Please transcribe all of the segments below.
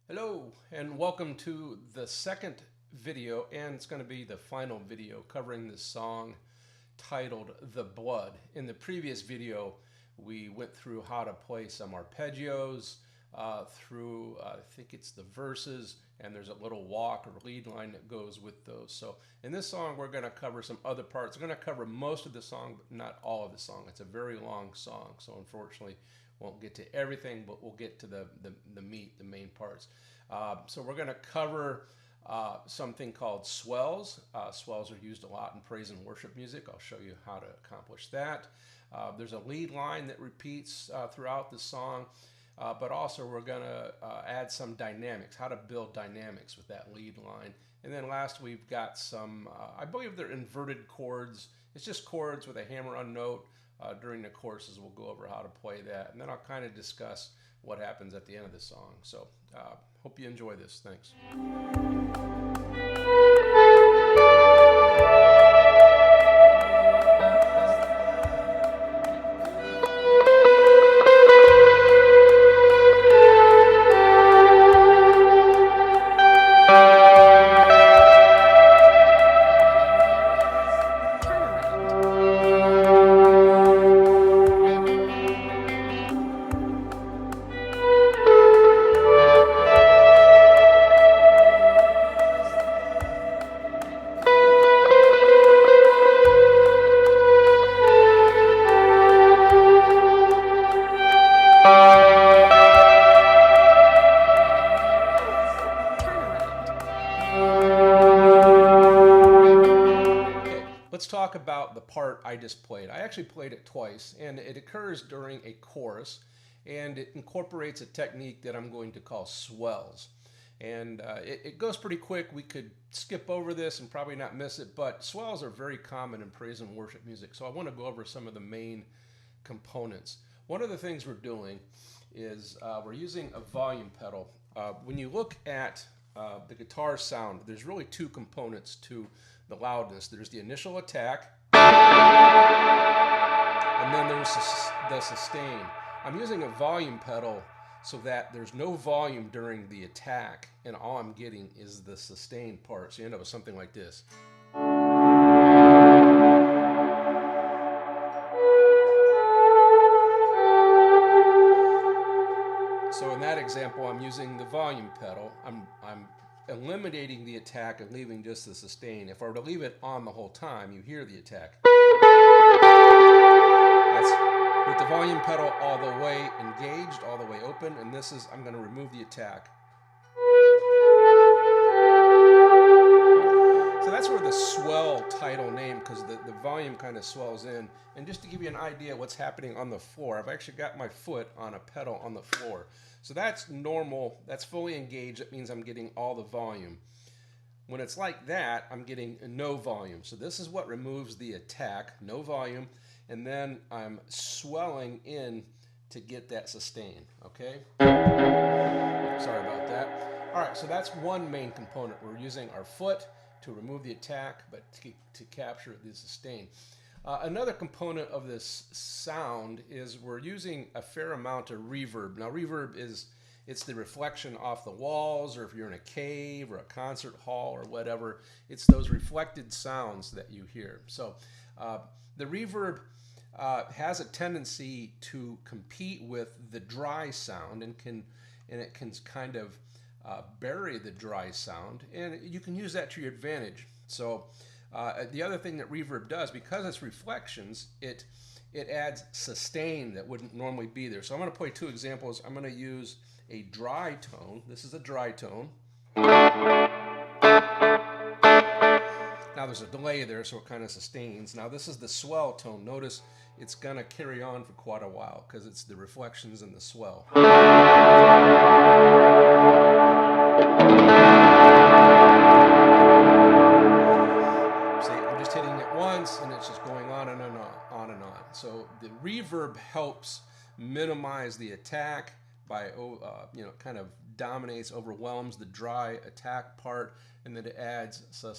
Hello and welcome to the second video, and it's going to be the final video covering this song titled The Blood. In the previous video we went through how to play some arpeggios through I think it's the verses, and there's a little walk or lead line that goes with those. So in this song we're going to cover some other parts. We're going to cover most of the song but not all of the song. It's a very long song, so unfortunately won't get to everything, but we'll get to the meat, the main parts. So we're going to cover something called swells. Swells are used a lot in praise and worship music. I'll show you how to accomplish that. There's a lead line that repeats throughout the song, but also we're going to add some dynamics, how to build dynamics with that lead line. And then last we've got some, I believe they're inverted chords. It's just chords with a hammer-on note. During the courses we'll go over how to play that, and then I'll kind of discuss what happens at the end of the song. So hope you enjoy this. Thanks. Let's talk about the part I just played. I actually played it twice, and it occurs during a chorus, and it incorporates a technique that I'm going to call swells. And it goes pretty quick. We could skip over this and probably not miss it, but swells are very common in praise and worship music, so I want to go over some of the main components. One of the things we're doing is we're using a volume pedal. When you look at the guitar sound, there's really two components to the loudness. There's the initial attack, and then there's the sustain. I'm using a volume pedal so that there's no volume during the attack, and all I'm getting is the sustain part. So you end up with something like this. So in that example, I'm using the volume pedal. I'm eliminating the attack and leaving just the sustain. If I were to leave it on the whole time, you hear the attack. That's with the volume pedal all the way engaged, all the way open, and this is, I'm going to remove the attack. So that's where the swell title name, because the volume kind of swells in. And just to give you an idea what's happening on the floor, I've actually got my foot on a pedal on the floor. So that's normal, that's fully engaged. That means I'm getting all the volume. When it's like that, I'm getting no volume. So this is what removes the attack, no volume, and then I'm swelling in to get that sustain, okay? Sorry about that. All right, so that's one main component. We're using our foot to remove the attack, but to capture the sustain. Another component of this sound is we're using a fair amount of reverb. Now reverb it's the reflection off the walls, or if you're in a cave or a concert hall or whatever, it's those reflected sounds that you hear. So the reverb has a tendency to compete with the dry sound, and it can kind of bury the dry sound, and you can use that to your advantage. So the other thing that reverb does, because it's reflections, it adds sustain that wouldn't normally be there. So I'm going to play two examples. I'm going to use a dry tone. This is a dry tone. Now there's a delay there, so it kind of sustains. Now this is the swell tone. Notice it's going to carry on for quite a while because it's the reflections and the swell. And it's just going on and on and on. So the reverb helps minimize the attack by, kind of dominates, overwhelms the dry attack part, and then it adds some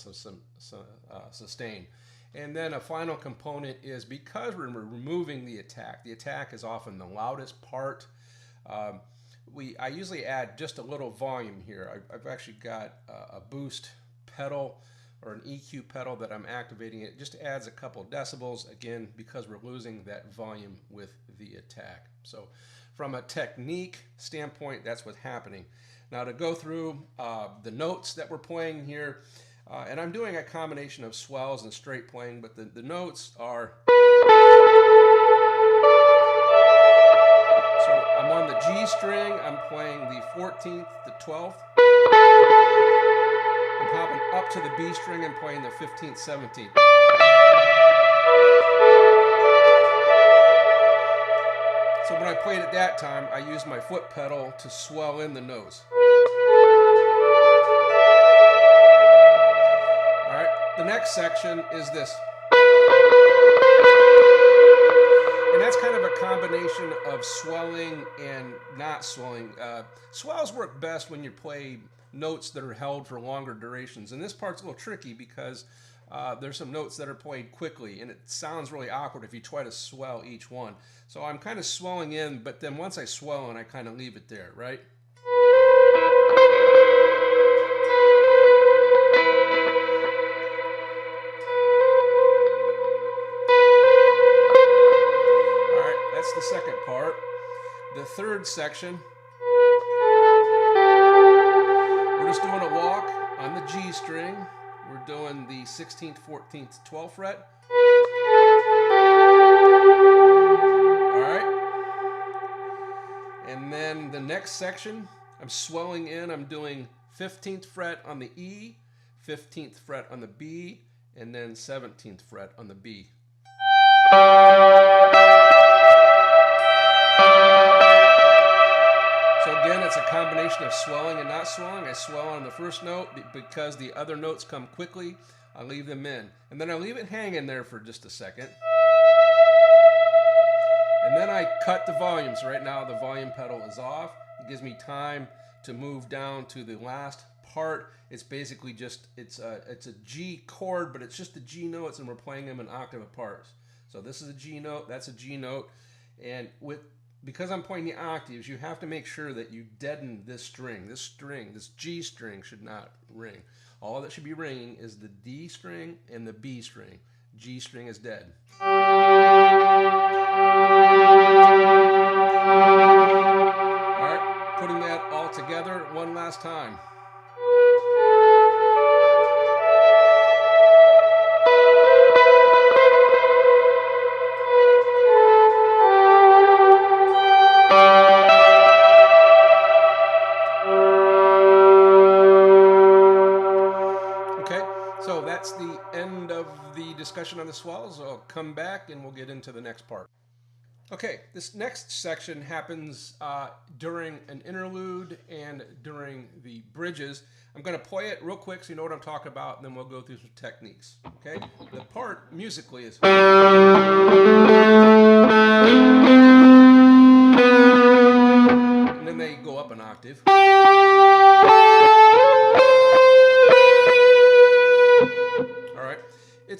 sustain. And then a final component is, because we're removing the attack is often the loudest part. I usually add just a little volume here. I've actually got a boost pedal or an EQ pedal that I'm activating. It just adds a couple decibels, again, because we're losing that volume with the attack. So from a technique standpoint, that's what's happening. Now to go through the notes that we're playing here, and I'm doing a combination of swells and straight playing, but the notes are... So I'm on the G string, I'm playing the 14th, the 12th. I'm hopping up to the B string and playing the 15th, 17th. So when I played at that time, I used my foot pedal to swell in the nose. All right, the next section is this. And that's kind of a combination of swelling and not swelling. Swells work best when you play notes that are held for longer durations. And this part's a little tricky because there's some notes that are played quickly, and it sounds really awkward if you try to swell each one. So I'm kind of swelling in, but then once I swell in, I kind of leave it there, right? All right, that's the second part. The third section, we're just doing a walk on the G string. We're doing the 16th, 14th, 12th fret. All right. And then the next section, I'm swelling in. I'm doing 15th fret on the E, 15th fret on the B, and then 17th fret on the B. So again, it's a combination of swelling and not swelling. I swell on the first note because the other notes come quickly. I leave them in. And then I leave it hanging there for just a second. And then I cut the volumes. Right now the volume pedal is off. It gives me time to move down to the last part. It's basically just, it's a G chord, but it's just the G notes, and we're playing them an octave apart. So this is a G note, that's a G note. And because I'm playing the octaves, you have to make sure that you deaden this string. This G string should not ring. All that should be ringing is the D string and the B string. G string is dead. All right, putting that all together one last time. So that's the end of the discussion on the swells. I'll come back and we'll get into the next part. Okay, this next section happens during an interlude and during the bridges. I'm going to play it real quick so you know what I'm talking about, and then we'll go through some techniques. Okay, the part musically is... And then they go up an octave.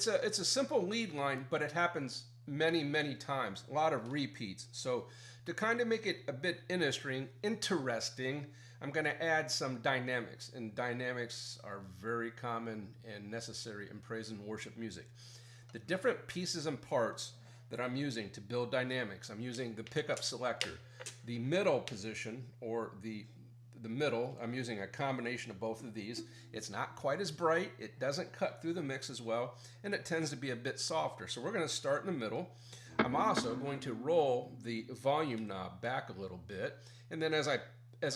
It's a simple lead line, but it happens many, many times. A lot of repeats. So to kind of make it a bit interesting, I'm going to add some dynamics. And dynamics are very common and necessary in praise and worship music. The different pieces and parts that I'm using to build dynamics. I'm using the pickup selector. The middle position, or the middle, I'm using a combination of both of these. It's not quite as bright, it doesn't cut through the mix as well, and it tends to be a bit softer. So we're going to start in the middle. I'm also going to roll the volume knob back a little bit, and then as I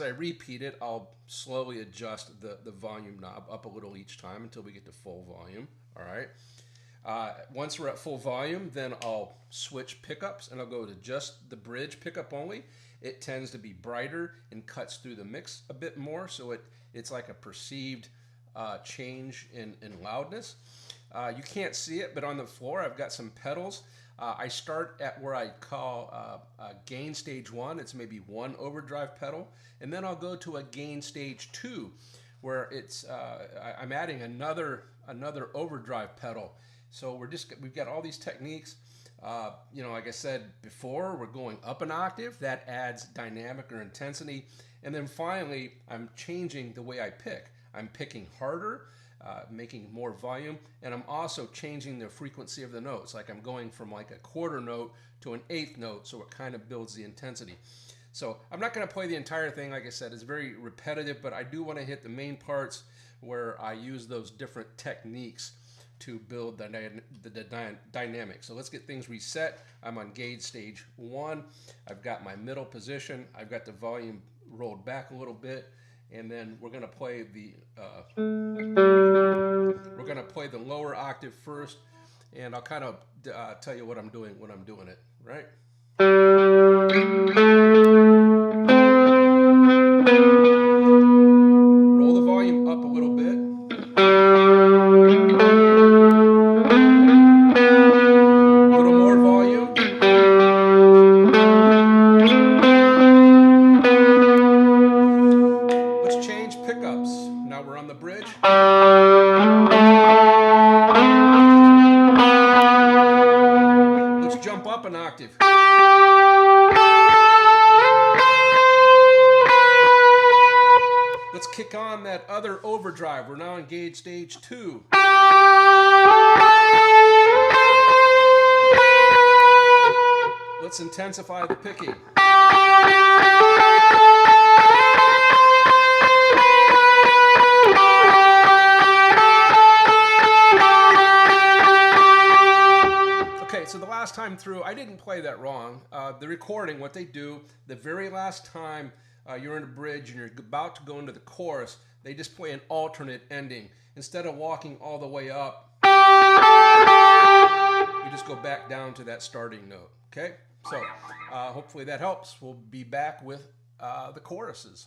repeat it, I'll slowly adjust the volume knob up a little each time until we get to full volume. All right. Once we're at full volume, then I'll switch pickups and I'll go to just the bridge pickup only. It tends to be brighter and cuts through the mix a bit more, so it's like a perceived change in loudness. You can't see it, but on the floor I've got some pedals. I start at where I call gain stage 1. It's maybe one overdrive pedal, and then I'll go to a gain stage 2, where I'm adding another overdrive pedal. So we've got all these techniques. Like I said before, we're going up an octave. That adds dynamic or intensity. And then finally, I'm changing the way I pick. I'm picking harder, making more volume, and I'm also changing the frequency of the notes. Like I'm going from like a quarter note to an eighth note, so it kind of builds the intensity. So I'm not going to play the entire thing. Like I said, it's very repetitive, but I do want to hit the main parts where I use those different techniques to build the dynamic. So let's get things reset. I'm on gauge stage 1. I've got my middle position. I've got the volume rolled back a little bit, and then we're going to play the lower octave first, and I'll kind of tell you what I'm doing when I'm doing it, right? Roll the volume up a little bit. A little more volume. Let's change pickups. Now we're on the bridge. Let's jump up an octave. Let's kick on that other overdrive. We're now on gauge stage 2. Let's intensify the picking. Okay, so the last time through, I didn't play that wrong. The recording, what they do, the very last time you're in a bridge and you're about to go into the chorus, they just play an alternate ending. Instead of walking all the way up, you just go back down to that starting note. Okay? So hopefully that helps. We'll be back with the choruses.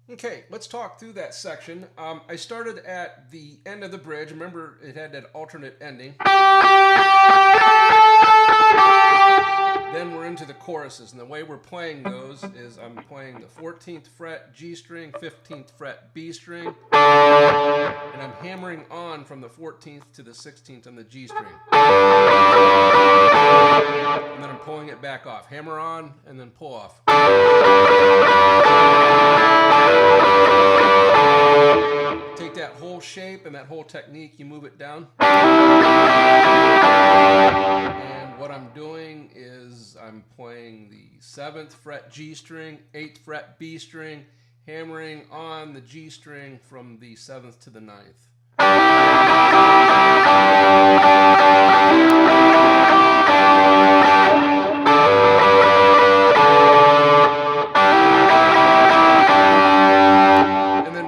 Okay, let's talk through that section. I started at the end of the bridge. Remember, it had that alternate ending. Then we're into the choruses, and the way we're playing those is I'm playing the 14th fret G string, 15th fret B string, and I'm hammering on from the 14th to the 16th on the G string. And then I'm pulling it back off. Hammer on, and then pull off. Take that whole shape and that whole technique, you move it down. And what I'm doing is I'm playing the 7th fret G string, 8th fret B string, hammering on the G string from the 7th to the 9th.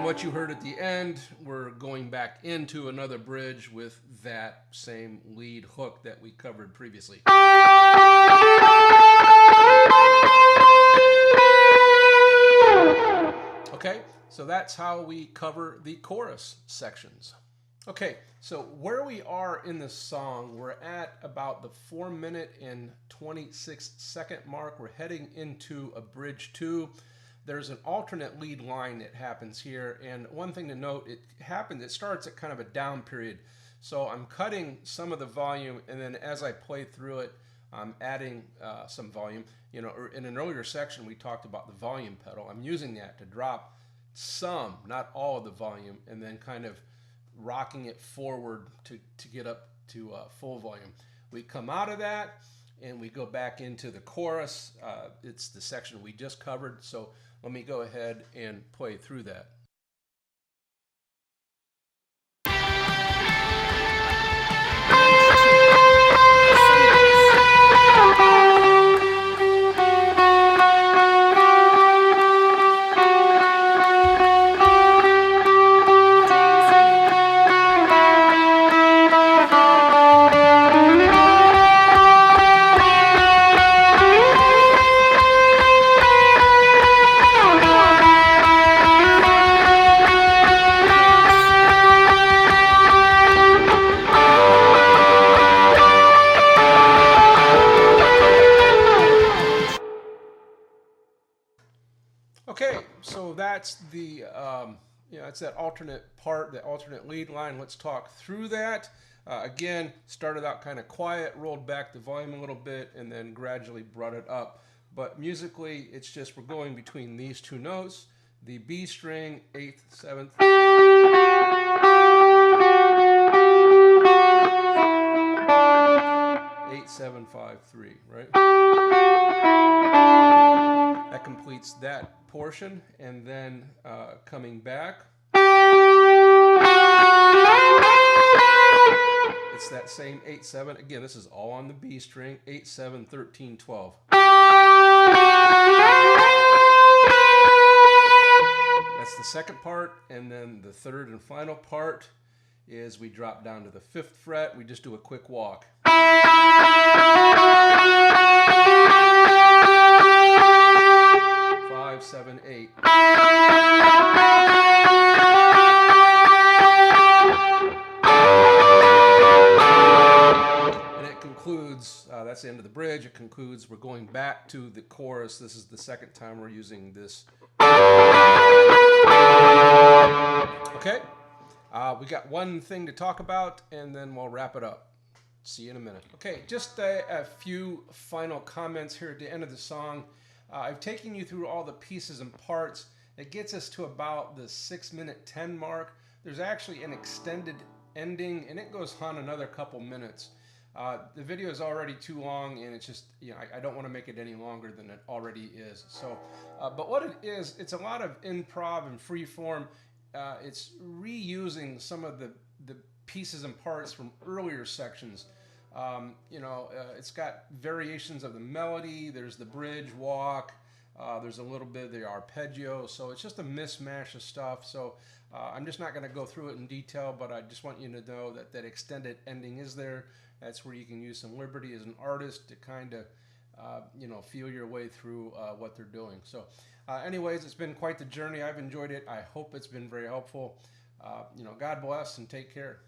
What you heard at the end, we're going back into another bridge with that same lead hook that we covered previously. Okay, so that's how we cover the chorus sections. Okay, so where we are in the song, we're at about the 4-minute and 26-second mark. We're heading into a bridge 2. There's an alternate lead line that happens here, and one thing to note, it starts at kind of a down period. So I'm cutting some of the volume, and then as I play through it, I'm adding some volume. You know, in an earlier section, we talked about the volume pedal. I'm using that to drop some, not all of the volume, and then kind of rocking it forward to get up to full volume. We come out of that, and we go back into the chorus. It's the section we just covered, so let me go ahead and play through that. so that's the it's that alternate part, the alternate lead line. Let's talk through that. Again, started out kind of quiet, rolled back the volume a little bit, and then gradually brought it up. But musically, it's just we're going between these two notes, the B string, 8th, 7th, 8, 7, 5, 3, right? That completes that portion, and then coming back, it's that same 8, 7. Again, this is all on the B string, 8, 7, 13, 12. That's the second part, and then the third and final part is we drop down to the 5th fret. We just do a quick walk. 5, 7, 8. And it concludes, that's the end of the bridge. It concludes, we're going back to the chorus. This is the second time we're using this. Okay, we got one thing to talk about, and then we'll wrap it up. See you in a minute. Okay, just a few final comments here at the end of the song. I've taken you through all the pieces and parts. It gets us to about the 6-minute 10 mark. There's actually an extended ending, and it goes on another couple minutes. The video is already too long, and it's just, I don't want to make it any longer than it already is. So, but what it is, it's a lot of improv and free form. It's reusing some of the pieces and parts from earlier sections. It's got variations of the melody. There's the bridge, walk. There's a little bit of the arpeggio. So it's just a mismatch of stuff. So I'm just not going to go through it in detail, but I just want you to know that that extended ending is there. That's where you can use some liberty as an artist to kind of, feel your way through what they're doing. So anyways, it's been quite the journey. I've enjoyed it. I hope it's been very helpful. God bless and take care.